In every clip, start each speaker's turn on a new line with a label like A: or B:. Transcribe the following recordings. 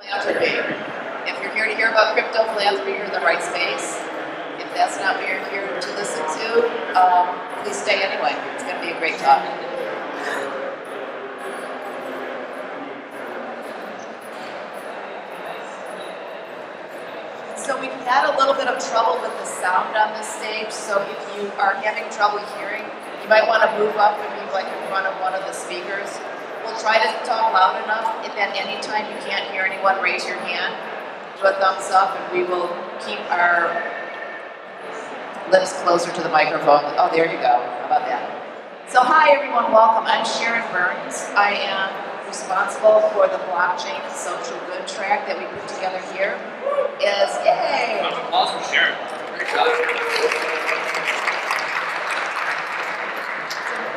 A: Philanthropy. If you're here to hear about crypto philanthropy, you're in the right space. If that's not what you're here to listen to, please stay anyway. It's going to be a great talk. So we've had a little bit of trouble with the sound on this stage, so if you are having trouble hearing, you might want to move up and be like in front of one of the speakers. We'll try to talk loud enough. If at any time you can't hear anyone, raise your hand, do a thumbs up, and we will keep our lips closer to the microphone. Oh, there you go. How about that? So hi everyone, welcome. I'm Sharon Burns. I am responsible for the blockchain and social good track that we put together here. Yay!
B: Round of applause for Sharon. Great job.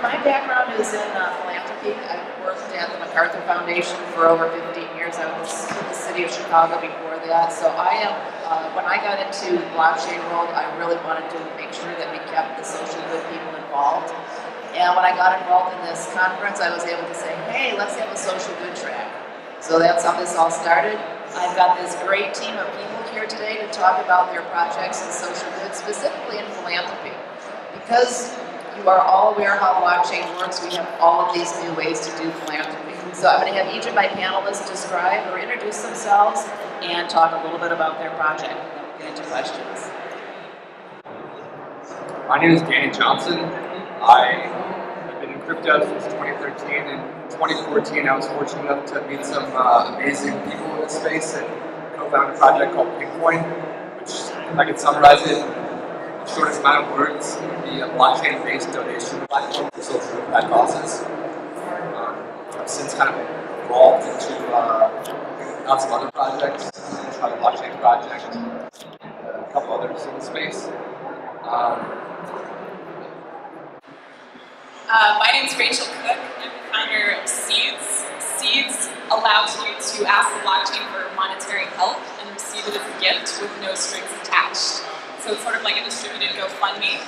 A: My background is in philanthropy. I've worked at the MacArthur Foundation for over 15 years. I was in the city of Chicago before that. So I am, when I got into the blockchain world, I really wanted to make sure that we kept the social good people involved. And when I got involved in this conference, I was able to say, hey, let's have a social good track. So that's how this all started. I've got this great team of people here today to talk about their projects in social good, specifically in philanthropy. Because you are all aware how blockchain works, we have all of these new ways to do philanthropy. So I'm going to have each of my panelists describe or introduce themselves and talk a little bit about their project. Then we'll get into questions.
B: My name is Danny Johnson. I have been in crypto since 2013. In 2014, I was fortunate enough to meet some amazing people in the space and co-found a project called Bitcoin, which, if I could summarize it, in the shortest amount of words, be a blockchain-based donation platform for social impact causes. I've since kind of evolved into lots of other projects, the blockchain project, and a couple others in the space.
C: My name is Rachel Cook. I'm the founder of Seeds. Seeds allows you to ask the blockchain for monetary help and receive it as a gift with no strings attached. So it's sort of like a distributed GoFundMe.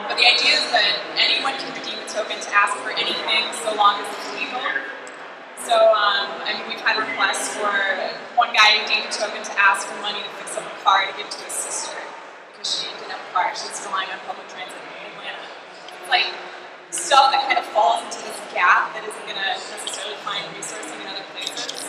C: But the idea is that anyone can redeem a token to ask for anything so long as it's legal. So, we've had requests for one guy redeemed a token to ask for money to fix up a car to give to his sister because she didn't have a car. She's relying on public transit in Atlanta. It's like stuff that kind of falls into this gap that isn't going to necessarily find resourcing in other places.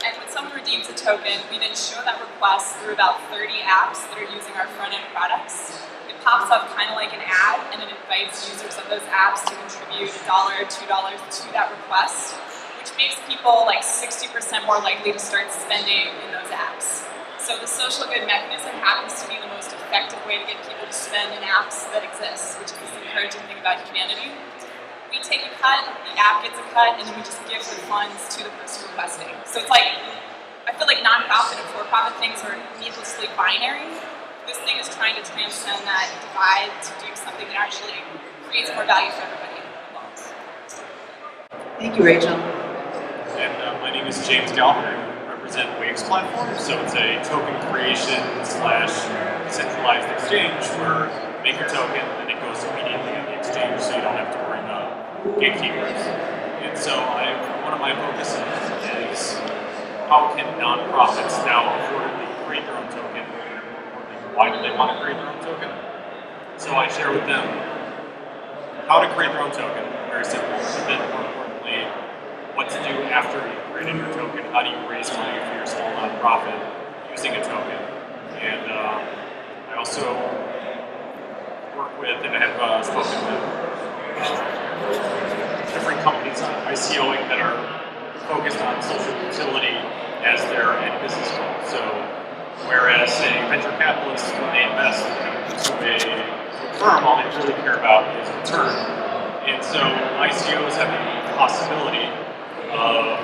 C: And when someone redeems a token, we then show that request through about 30 apps that are using our front-end products. It pops up kind of like an ad, and it invites users of those apps to contribute $1 or $2 to that request, which makes people like 60% more likely to start spending in those apps. So the social good mechanism happens to be the most effective way to get people to spend in apps that exist, which is this encouraging thing about humanity. We take a cut, the app gets a cut, and then we just give the funds to the person requesting. So it's like, I feel like nonprofit and for-profit things are needlessly binary. This thing is trying to transcend that divide to do something that actually creates more value for everybody involved.
A: Thank you, Rachel.
D: And my name is James Galvin. I represent Waves Platform. So it's a token creation / decentralized exchange where you make a token and it goes immediately on the exchange, so you don't have to worry about gatekeepers. And so one of my focuses is how can nonprofits now affordably create their own token? Why do they want to create their own token? So I share with them how to create their own token, very simple, but then more importantly, what to do after you've created your token. How do you raise money for your small nonprofit using a token? And I also work with and have spoken with different companies on ICOing that are focused on social utility as their end business goal. So whereas a venture capitalist, when they invest into a firm, all they really care about is return. And so ICOs have the possibility of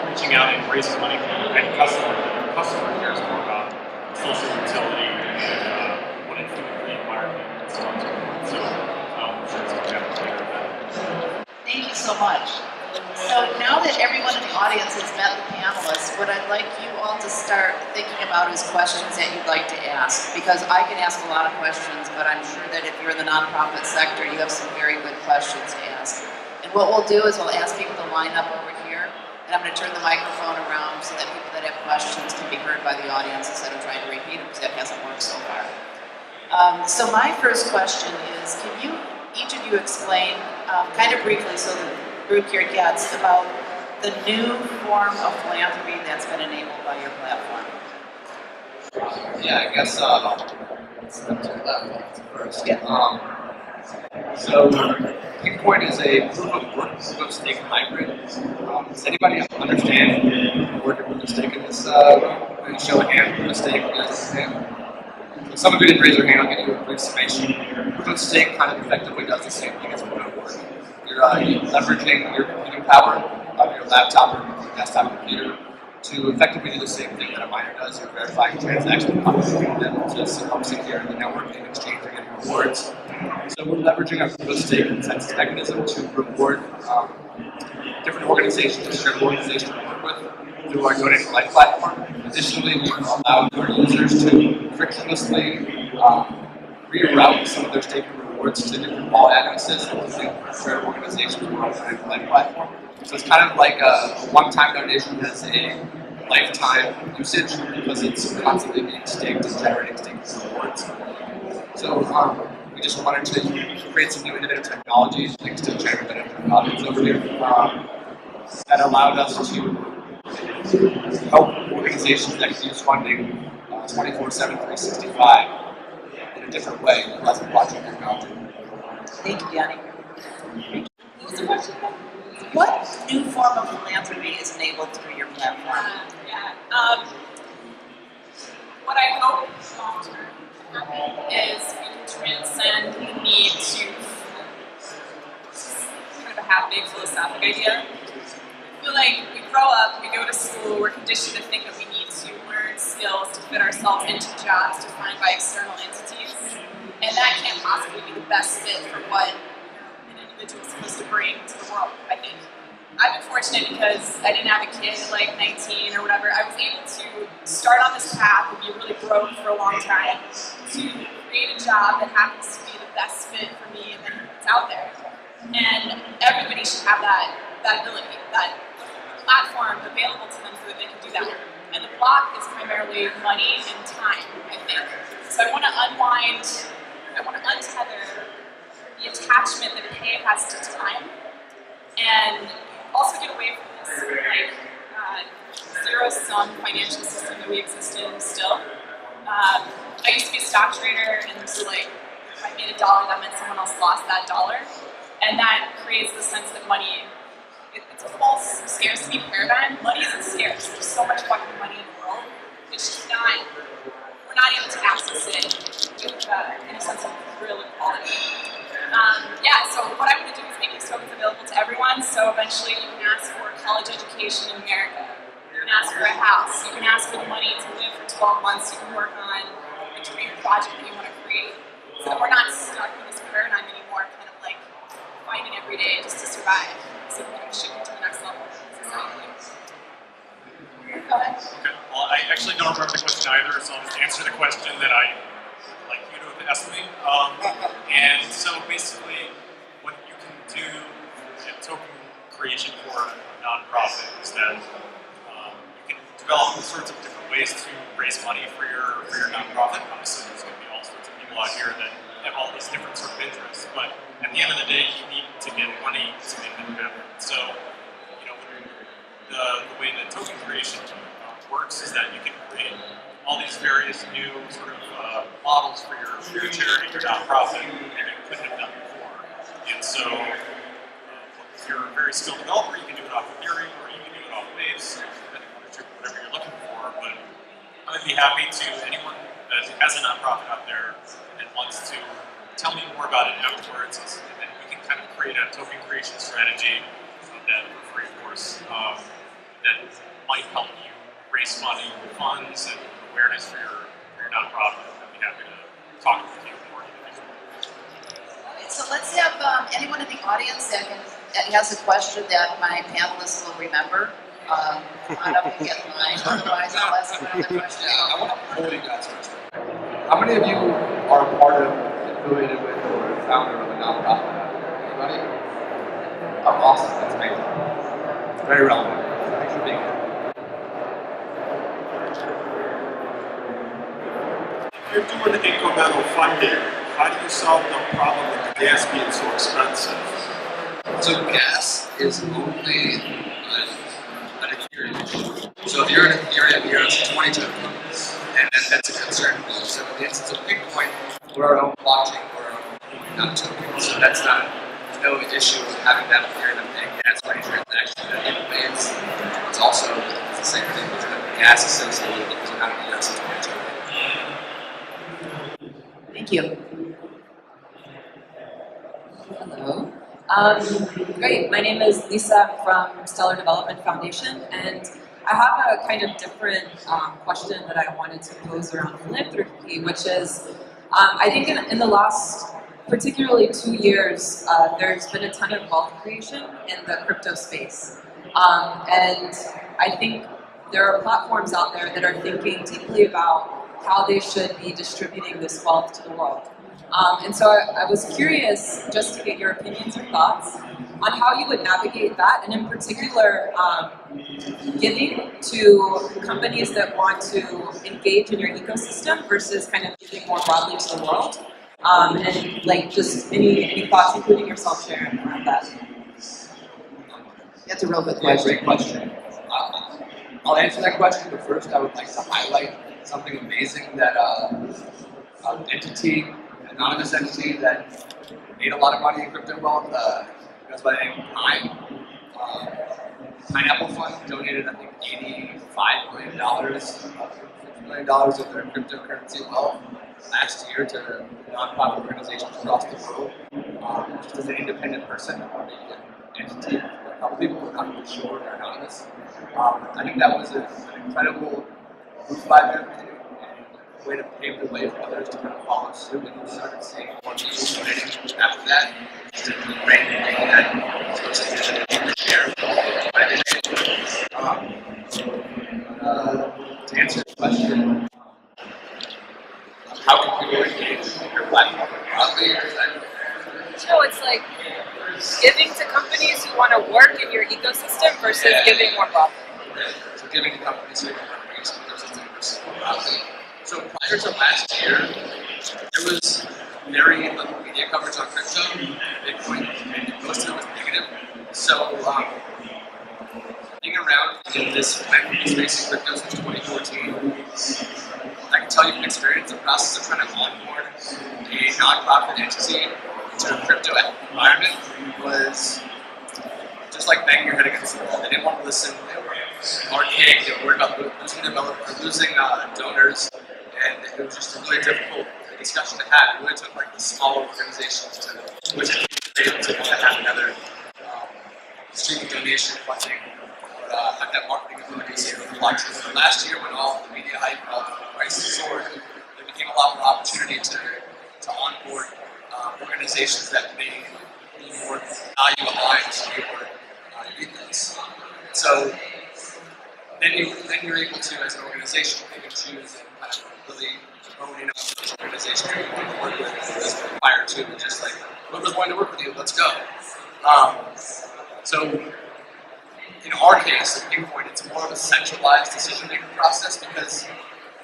D: reaching out and raising money from the end customer. The customer cares more about social utility and what it's doing for the environment and so on and so forth. So I'm sure it's going to happen later.
A: Thank you so much. So now that everyone in the audience has met the panelists, what I'd like you all to start thinking about is questions that you'd like to ask. Because I can ask a lot of questions, but I'm sure that if you're in the nonprofit sector, you have some very good questions to ask. And what we'll do is we'll ask people to line up over here, and I'm going to turn the microphone around so that people that questions can be heard by the audience instead of trying to repeat them, because that hasn't worked so far. So my first question is, can you, each of you explain, kind of briefly so the group here gets, about the new form of philanthropy that's been enabled by your platform?
B: Yeah, I guess let's step to the left first. So Bitcoin is a proof of work, proof of stake hybrid. Does anybody understand what proof of stake in this? Can you show a hand? Proof of stake, you guys understand? So some of you didn't raise your hand. I'll give you a brief summation. Proof of stake kind of effectively does the same thing as proof of work. You're leveraging your computing power of your laptop or your desktop computer to effectively do the same thing that a miner does. You're verifying transactions between them to help secure the network and exchanging any rewards. So we're leveraging our proof of stake consensus mechanism to reward different organizations, distributed organizations to work with through our Donate for Life platform. Additionally, we allow our users to frictionlessly reroute some of their staking rewards to different wallet addresses, including charitable organizations or our Donate for Life platform. So it's kind of like a one-time donation has a lifetime usage because it's constantly being staked and generating staking rewards. So we just wanted to create some new innovative technologies, thanks to Chairman Benedict over here, that allowed us to help organizations that can use funding 24/7, 365 in a different way, utilizing blockchain technology.
A: Thank you, Yanni. What was the question? What new form of philanthropy is enabled through your platform?
C: What I hope long term is we can transcend the need to kind of a half-baked philosophic idea. I feel like we grow up, we go to school, we're conditioned to think that we need to learn skills to fit ourselves into jobs defined by external entities, and that can't possibly be the best fit for what an individual is supposed to bring to the world, I think. I've been fortunate because I didn't have a kid at like 19 or whatever. I was able to start on this path and be really broke for a long time to create a job that happens to be the best fit for me and then it's out there. And everybody should have that ability, that platform available to them so that they can do that. And the block is primarily money and time, I think. So I want to untether the attachment that pay has to time, and also get away from this zero-sum financial system that we exist in still. I used to be a stock trader, and so if I made $1, that meant someone else lost that dollar, and that creates the sense that money, it's a false scarcity paradigm. Money isn't scarce. There's so much fucking money in the world. It's just we're not able to access it with any sense of real equality. So what I want to do is make these tokens available to everyone, so eventually you can ask for a college education in America. You can ask for a house. You can ask for the money to live for 12 months. You can work on a dream project that you want to create. So that we're not stuck in this paradigm anymore, kind of like fighting every day just to survive. So we can shift it to the next level societally. Go ahead.
D: Okay. Well, I actually don't remember the question either, so I'll just answer the question that I like you to ask me. And so basically, what you can do in token creation for a nonprofit is that you can develop all sorts of different ways to raise money for your nonprofit. Obviously, there's going to be all sorts of people out here that have all these different sort of interests, but at the end of the day, you need to get money to make them happen. So, the way that token creation works is that you can create all these various new sort of models for your charity, your nonprofit, and you couldn't have done before. And so, if you're a very skilled developer, you can do it off Ethereum, or you can do it off Waves, whatever you're looking for. But I would be happy to anyone that has a nonprofit out there and wants to tell me more about it afterwards, and then we can kind of create a token creation strategy that, for free, of course, that might help you raise money, funds, and awareness for your nonprofit. I'd be happy to talk with you more.
A: Okay, so let's have anyone in the audience that has a question that my panelists will remember. Come on up and get in line. Otherwise, I'll ask another question.
B: I want to pull you guys first. How many of you are part of, affiliated with, or a founder of a nonprofit? Anybody? Oh, awesome. That's amazing. Very relevant. Thanks for being here.
E: You're doing incremental funding. How do you solve the problem with the gas being so expensive?
B: So gas is only an Ethereum issue. So if you're in Ethereum, you're on 20 tokens, and that's a concern. So in the instance of Bitcoin, we're our own blockchain, we're our own non-token. So that's not no issue with having that Ethereum paying gas for any transaction that it pays. It's also the same thing with the gas associated with it, not a US 20 token.
A: Thank you.
F: Hello. Great. My name is Lisa from Stellar Development Foundation, and I have a kind of different question that I wanted to pose around philanthropy, which is, I think in the last, particularly 2 years, there's been a ton of wealth creation in the crypto space. And I think there are platforms out there that are thinking deeply about how they should be distributing this wealth to the world. And so I was curious just to get your opinions or thoughts on how you would navigate that, and in particular, giving to companies that want to engage in your ecosystem versus kind of giving more broadly to the world. And like just any thoughts, including yourself, Sharon, around that.
A: That's a real good
B: Yeah,
A: question.
B: great question. I'll answer that question, but first I would like to highlight something amazing that an anonymous entity that made a lot of money in crypto wealth, goes by the name of Pine. Pineapple Fund donated, I think, $85 million, $50 million of their cryptocurrency wealth last year to nonprofit organizations across the world. Just as an independent person, or an entity, a couple people were not really sure they're anonymous. I think that was an incredible move by them, and a way to pave the way for others to kind of follow suit, and we started seeing more people donating after that. It's a great thing that supposed to share what I did. To answer the question, how can people engage in your platform broadly?
F: No, it's like giving to companies who want to work in your ecosystem versus giving more broadly.
B: So giving to companies who want to work in your ecosystem versus more broadly. So prior to last year, there was very little media coverage on crypto, Bitcoin, and most of it was negative. So being around in this philanthropy space in crypto since 2014, I can tell you from experience, the process of trying to onboard a nonprofit entity into a crypto environment was just like banging your head against the wall. They didn't want to listen. They were archaic. They were worried about losing developers, losing donors, and it was just a really difficult discussion to have. It really took like the small organizations to be able to have another stream of donation funding, or have that marketing ability to launch. Last year, when all the media hype and all the prices soared, there became a lot more opportunity to onboard organizations that may be more value aligned to your ethos. So then you're able to, as an organization, pick and choose and kind of really hone in on which organization you want to work with, as prior to just like, whoever's wanting to work with you, let's go. So in our case, at Pinpoint, it's more of a centralized decision-making process because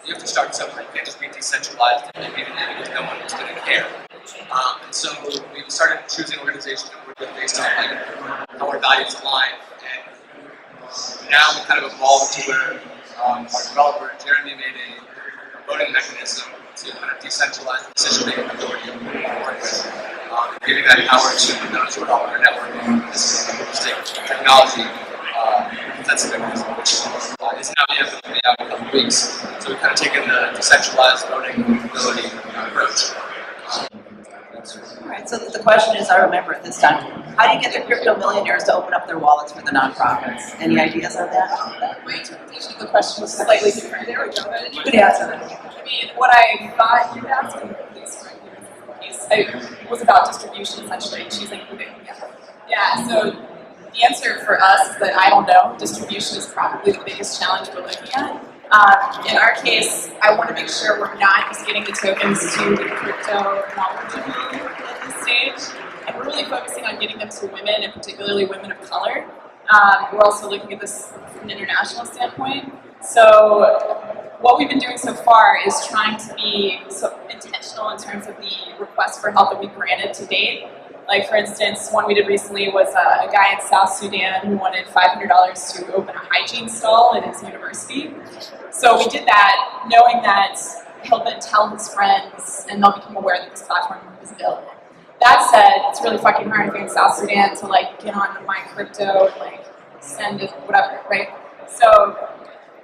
B: you have to start somewhere. You can't just be decentralized immediately because no one is going to care. And so we started choosing organizations that work with based on like how our values align. And now we kind of evolved to where our developer Jeremy made a voting mechanism to kind of decentralize the decision-making authority of the work with, giving that power to those who are on our network. This is technology. That's a mechanism which is now the end in a couple of weeks. So we've kind of taken the decentralized voting ability approach.
A: All right, so the question is, I remember it this time, how do you get the crypto millionaires to open up their wallets for the nonprofits? Any ideas on that?
C: My interpretation of the question was slightly different. There we go.
A: You could answer that.
C: I mean, what I thought you were asking, please correct me if I'm wrong, was about distribution, essentially, choosing who they Yeah, so the answer for us is that I don't know. Distribution is probably the biggest challenge we're looking at. In our case, I want to make sure we're not just getting the tokens to the crypto knowledgeable at this stage, and we're really focusing on getting them to women, and particularly women of color. We're also looking at this from an international standpoint. So what we've been doing so far is trying to be so intentional in terms of the request for help that we granted to date. Like, for instance, one we did recently was a guy in South Sudan who wanted $500 to open a hygiene stall at his university. So we did that knowing that he'll then tell his friends and they'll become aware that this platform is available. That said, it's really fucking hard if you're in South Sudan to like get on my crypto and like send it, whatever, right? So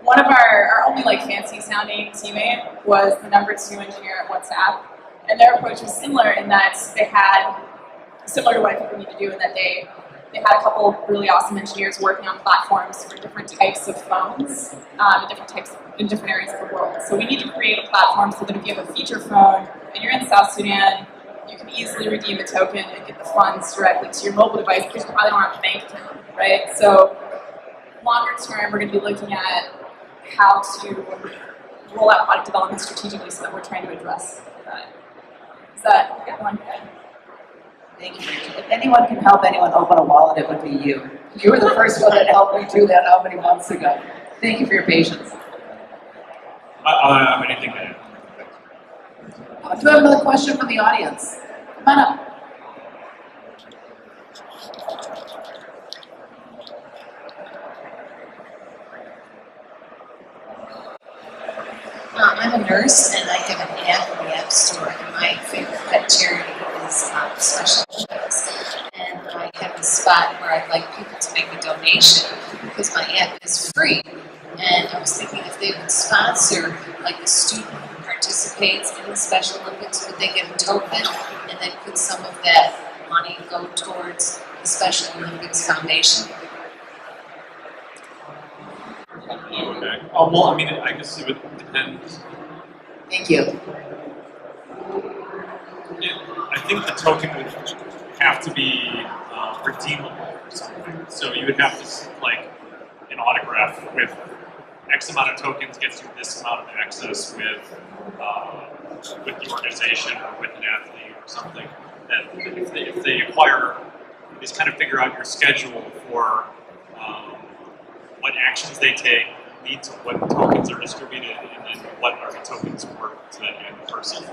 C: one of our only like fancy sounding teammate was the #2 engineer at WhatsApp, and their approach was similar in that they had, similar to what I think we need to do, in that they had a couple of really awesome engineers working on platforms for different types of phones, in different areas of the world. So we need to create a platform so that if you have a feature phone and you're in South Sudan, you can easily redeem a token and get the funds directly to your mobile device because you probably don't have a bank account, right? So longer term, we're going to be looking at how to roll out product development strategically so that we're trying to address that. Is that one?
A: Thank you, Rachel. If anyone can help anyone open a wallet, it would be you. You were the first one that helped me do that how many months ago. Thank you for your patience.
D: I don't have anything to add.
A: Do we have another question from the audience? Come on up.
G: I'm a nurse and I have an app in the App Store, and my favorite pet charity is Special Olympics. And I have a spot where I'd like people to make a donation because my app is free. And I was thinking if they would sponsor like a student who participates in the Special Olympics, would they get a token and then could some of that money go towards the Special Olympics Foundation?
D: Okay. Oh, well, I mean, I guess it would depend.
A: Thank you.
D: I think the token would have to be redeemable or something. So you would have to, like, an autograph with X amount of tokens gets you this amount of access with the organization or with an athlete or something. That if they acquire, you just kind of figure out your schedule for what actions they take, lead to what tokens are distributed, and then what are the tokens worth to that end person.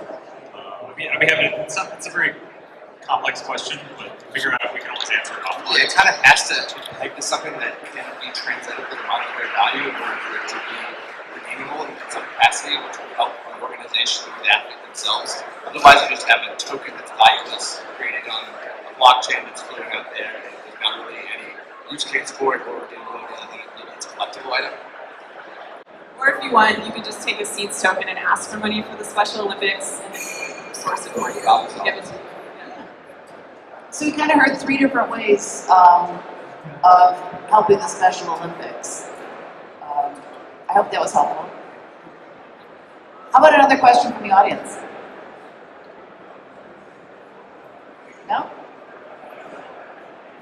D: It's a very complex question, but to figure out, we can always answer it offline.
B: Yeah, it kind of has to be pegged to something that can be translated with monetary value in order for it to be redeemable in some capacity, which will help the organization and the athlete themselves. Otherwise, you just have a token that's valueless, created on a blockchain that's floating out there, and there's not really any use case for it or redeemability other than it's a collectible item.
C: Or if you want, you could just take a seeds token and ask for money for the Special Olympics and source it for you. Give it to you.
A: So we kind of heard 3 different ways of helping the Special Olympics. I hope that was helpful. How about another question from the audience? No?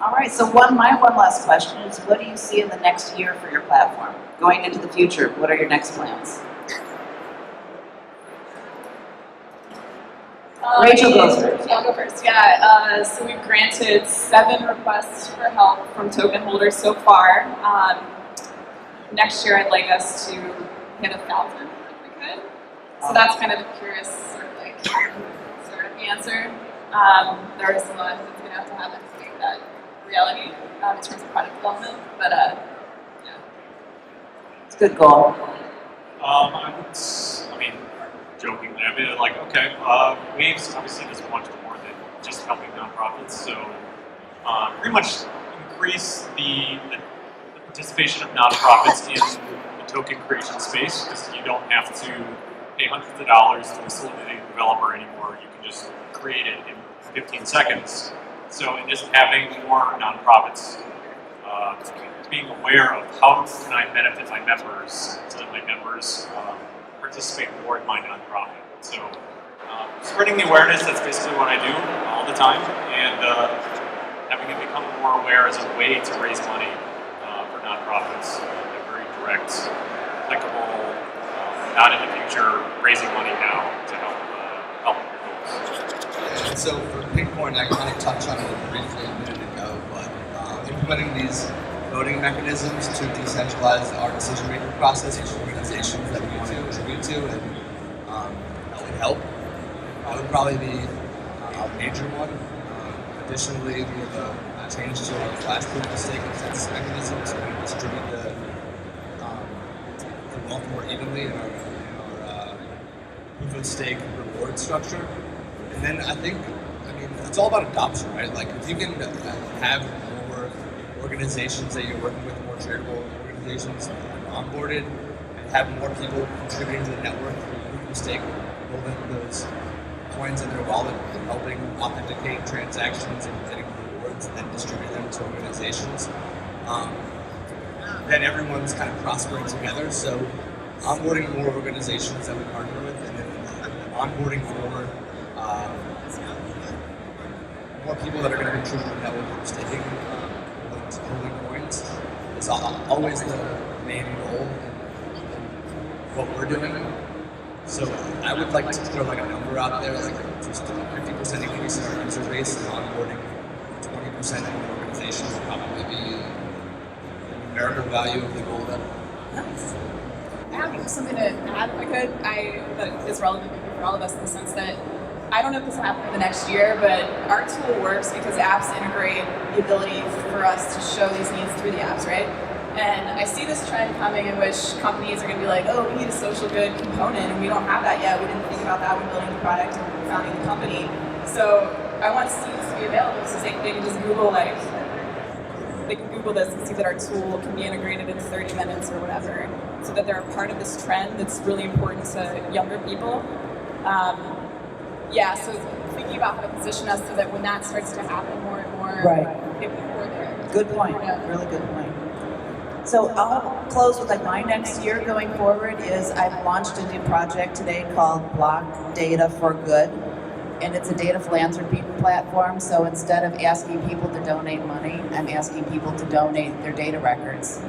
A: All right, so my one last question is, what do you see in the next year for your platform? Going into the future, what are your next plans? Rachel goes first.
C: I'll go first. Yeah, so we've granted 7 requests for help from token holders so far. Next year, I'd like us to hit 1,000 if we could. So that's kind of the curious sort of answer. There is a lot that's going to have to happen to make that reality in terms of product development, but yeah.
A: It's a good goal.
D: Jokingly, Waves obviously does much more than just helping nonprofits. So pretty much increase the participation of nonprofits in the token creation space, because you don't have to pay hundreds of dollars to facilitate a developer anymore. You can just create it in 15 seconds. So in just having more nonprofits being aware of how can I benefit my members so that my members participate more in my nonprofit. So spreading the awareness, that's basically what I do all the time, and having it become more aware as a way to raise money for nonprofits. They're very direct, applicable, not in the future, raising money now to help your goals.
B: And so for Pinpoint, I kind of touched on it briefly a minute ago, but implementing these voting mechanisms to decentralize our decision-making process, each organizations that we do, to and that would help. That would probably be a major one. Additionally, we have a change to our flash proof of stake consensus mechanism so we can distribute the wealth more evenly in our proof of stake reward structure. And then I mean, it's all about adoption, right? Like if you can have more organizations that you're working with, more charitable organizations onboarded, and have more people contributing to the network through proof of stake, holding those coins in their wallet and helping authenticate transactions and getting rewards and then distribute them to organizations, then everyone's kind of prospering together. So onboarding more organizations that we partner with and then onboarding more people that are going to contribute to the network of staking holding coins is always the main goal in what we're doing. So I would like to throw like a number out there, like just a 50% increase in our user base and onboarding 20% of the organizations would probably be the numerical value of the goal that.
C: I have something to add, if I could, that is relevant for all of us in the sense that I don't know if this will happen in the next year, but our tool works because apps integrate the ability for us to show these needs through the apps, right? And I see this trend coming in which companies are going to be like, oh, we need a social good component, and we don't have that yet. We didn't think about that when building the product and founding the company. So I want seeds to be available so they can just Google, they can Google this and see that our tool can be integrated in 30 minutes or whatever, so that they're a part of this trend that's really important to younger people. So thinking about how to position us so that when that starts to happen more and more,
H: Right.
C: people are there.
H: Good point. Really good point. So I'll close with my next year going forward is I've launched a new project today called Block Data for Good. And it's a data philanthropy platform. So instead of asking people to donate money, I'm asking people to donate their data records.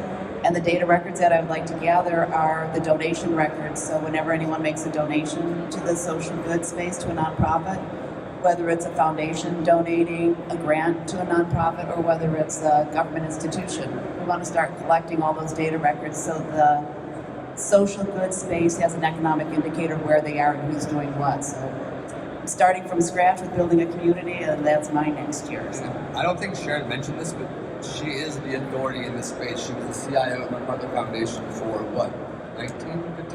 H: And the data records that I would like to gather are the donation records. So whenever anyone makes a donation to the social good space, to a nonprofit, whether it's a foundation donating a grant to a nonprofit or whether it's a government institution, we want to start collecting all those data records so the social good space has an economic indicator where they are and who's doing what. So I'm starting from scratch with building a community, and that's my next year. So.
B: I don't think Sharon mentioned this, but she is the authority in this space. She was the CIO of MacArthur Foundation for what, 15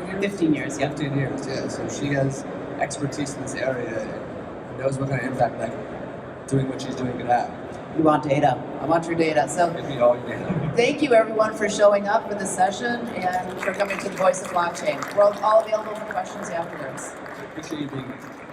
B: years?
H: 15 years, yeah.
B: 15 years, yeah. So she has expertise in this area and knows what kind of impact that doing what she's doing could have.
H: You want data. I want your data. So
B: Give me all your data.
H: thank you everyone for showing up for this session and for coming to the Voice of Blockchain. We're all available for questions afterwards.
B: Appreciate you being here.